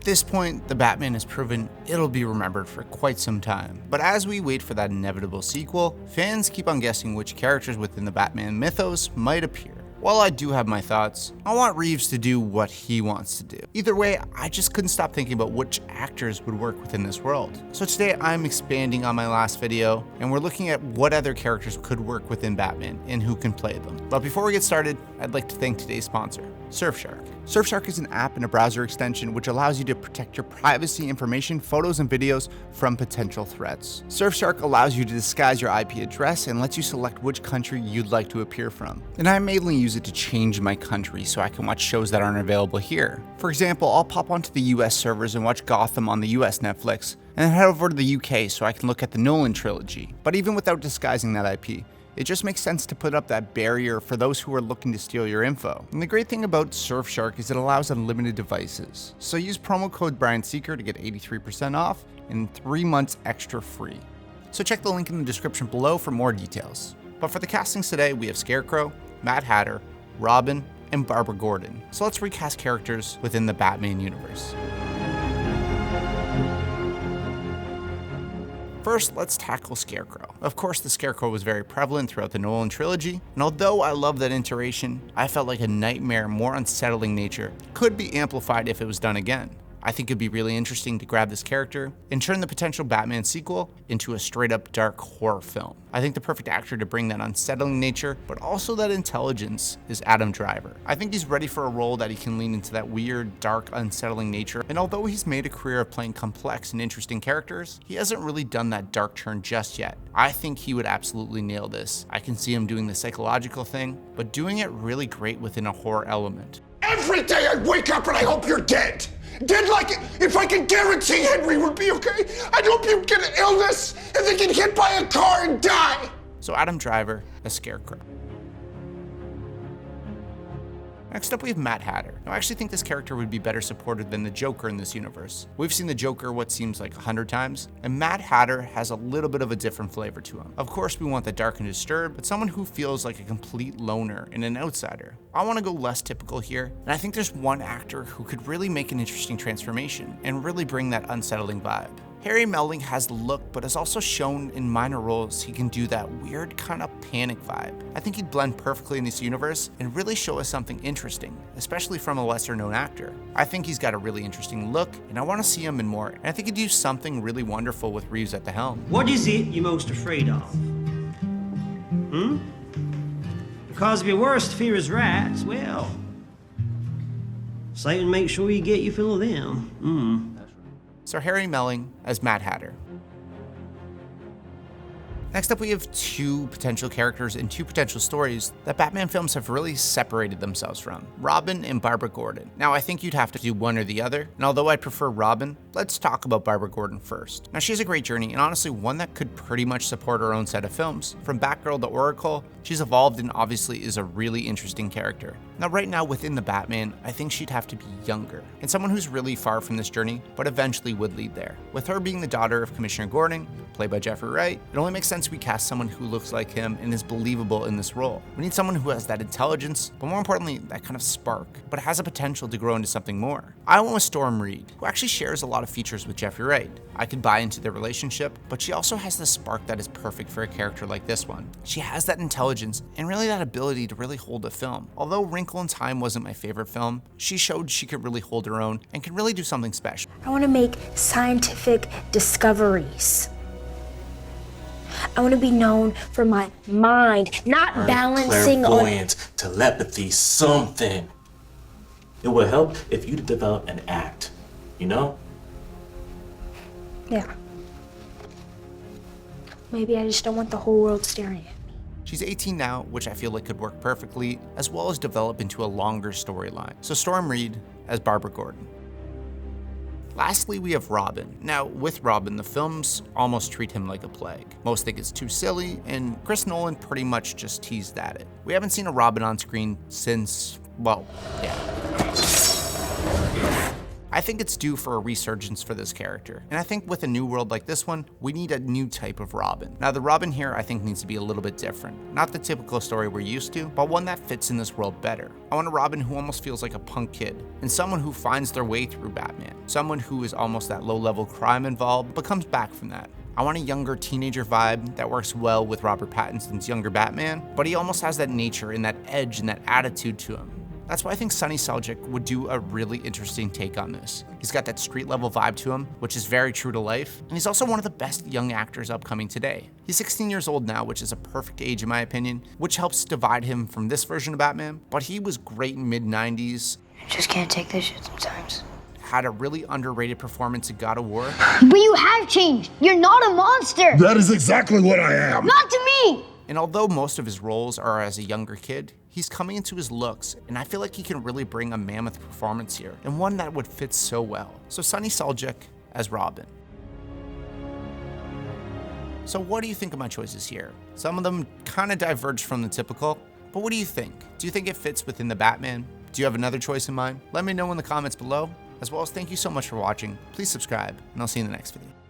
this point, the Batman has proven it'll be remembered for quite some time. But as we wait for that inevitable sequel, fans keep on guessing which characters within the Batman mythos might appear. While I do have my thoughts, I want Reeves to do what he wants to do. Either way, I just couldn't stop thinking about which actors would work within this world. So today I'm expanding on my last video, and we're looking at what other characters could work within Batman and who can play them. But before we get started, I'd like to thank today's sponsor, Surfshark. Surfshark is an app and a browser extension which allows you to protect your privacy information, photos, and videos from potential threats. Surfshark allows you to disguise your IP address and lets you select which country you'd like to appear from. And I mainly use it to change my country so I can watch shows that aren't available here. For example, I'll pop onto the US servers and watch Gotham on the US Netflix, and then head over to the UK so I can look at the Nolan trilogy. But even without disguising that IP, it just makes sense to put up that barrier for those who are looking to steal your info. And the great thing about Surfshark is it allows unlimited devices. So use promo code BrianSeeker to get 83% off and 3 months extra free. So check the link in the description below for more details. But for the castings today, we have Scarecrow, Mad Hatter, Robin, and Barabara Gordon. So let's recast characters within the Batman universe. First, let's tackle Scarecrow. Of course, the Scarecrow was very prevalent throughout the Nolan trilogy, and although I love that iteration, I felt like a nightmare, more unsettling nature could be amplified if it was done again. I think it'd be really interesting to grab this character and turn the potential Batman sequel into a straight-up dark horror film. I think the perfect actor to bring that unsettling nature, but also that intelligence, is Adam Driver. I think he's ready for a role that he can lean into that weird, dark, unsettling nature, and although he's made a career of playing complex and interesting characters, he hasn't really done that dark turn just yet. I think he would absolutely nail this. I can see him doing the psychological thing, but doing it really great within a horror element. Every day I wake up and I hope you're dead. Dead like if I can guarantee Henry would be okay. I'd hope you get an illness and then get hit by a car and die. So Adam Driver as Scarecrow. Next up, we have Mad Hatter. Now, I actually think this character would be better supported than the Joker in this universe. We've seen the Joker what seems like 100 times, and Mad Hatter has a little bit of a different flavor to him. Of course, we want the dark and disturbed, but someone who feels like a complete loner and an outsider. I want to go less typical here, and I think there's one actor who could really make an interesting transformation and really bring that unsettling vibe. Harry Melling has the look, but has also shown in minor roles he can do that weird kind of panic vibe. I think he'd blend perfectly in this universe and really show us something interesting, especially from a lesser known actor. I think he's got a really interesting look, and I want to see him in more, and I think he'd do something really wonderful with Reeves at the helm. What is it you're most afraid of? Because if your worst fear is rats, well, Satan make sure you get your fill of them. So Harry Melling as Mad Hatter. Next up, we have two potential characters and two potential stories that Batman films have really separated themselves from, Robin and Barabara Gordon. Now, I think you'd have to do one or the other, and although I'd prefer Robin, let's talk about Barabara Gordon first. Now, she has a great journey, and honestly, one that could pretty much support her own set of films. From Batgirl to Oracle, she's evolved and obviously is a really interesting character. Now, right now within the Batman, I think she'd have to be younger, and someone who's really far from this journey, but eventually would lead there. With her being the daughter of Commissioner Gordon, played by Jeffrey Wright, it only makes sense we cast someone who looks like him and is believable in this role. We need someone who has that intelligence, but more importantly, that kind of spark, but has a potential to grow into something more. I went with Storm Reed, who actually shares a lot of features with Jeffrey Wright. I could buy into their relationship, but she also has the spark that is perfect for a character like this one. She has that intelligence and really that ability to really hold a film. Although Wrinkle in Time wasn't my favorite film, she showed she could really hold her own and can really do something special. I want to make scientific discoveries. I want to be known for my mind, not balancing on... Clairvoyance, telepathy, something. It would help if you develop an act, you know? Yeah. Maybe I just don't want the whole world staring at me. She's 18 now, which I feel like could work perfectly, as well as develop into a longer storyline. So Storm Reed as Barabara Gordon. Lastly, we have Robin. Now, with Robin, the films almost treat him like a plague. Most think it's too silly, and Chris Nolan pretty much just teased at it. We haven't seen a Robin on screen since, well, yeah. I think it's due for a resurgence for this character. And I think with a new world like this one, we need a new type of Robin. Now the Robin here I think needs to be a little bit different. Not the typical story we're used to, but one that fits in this world better. I want a Robin who almost feels like a punk kid, and someone who finds their way through Batman. Someone who is almost that low-level crime involved, but comes back from that. I want a younger teenager vibe that works well with Robert Pattinson's younger Batman, but he almost has that nature and that edge and that attitude to him. That's why I think Sonny Seljuk would do a really interesting take on this. He's got that street level vibe to him, which is very true to life, and he's also one of the best young actors upcoming today. He's 16 years old now, which is a perfect age in my opinion, which helps divide him from this version of Batman, but he was great in mid-90s. I just can't take this shit sometimes. Had a really underrated performance in God of War. But you have changed. You're not a monster. That is exactly what I am. Not to me. And although most of his roles are as a younger kid, he's coming into his looks, and I feel like he can really bring a mammoth performance here, and one that would fit so well. So Sonny Seljuk as Robin. So what do you think of my choices here? Some of them kind of diverge from the typical, but what do you think? Do you think it fits within the Batman? Do you have another choice in mind? Let me know in the comments below. As well as thank you so much for watching. Please subscribe, and I'll see you in the next video.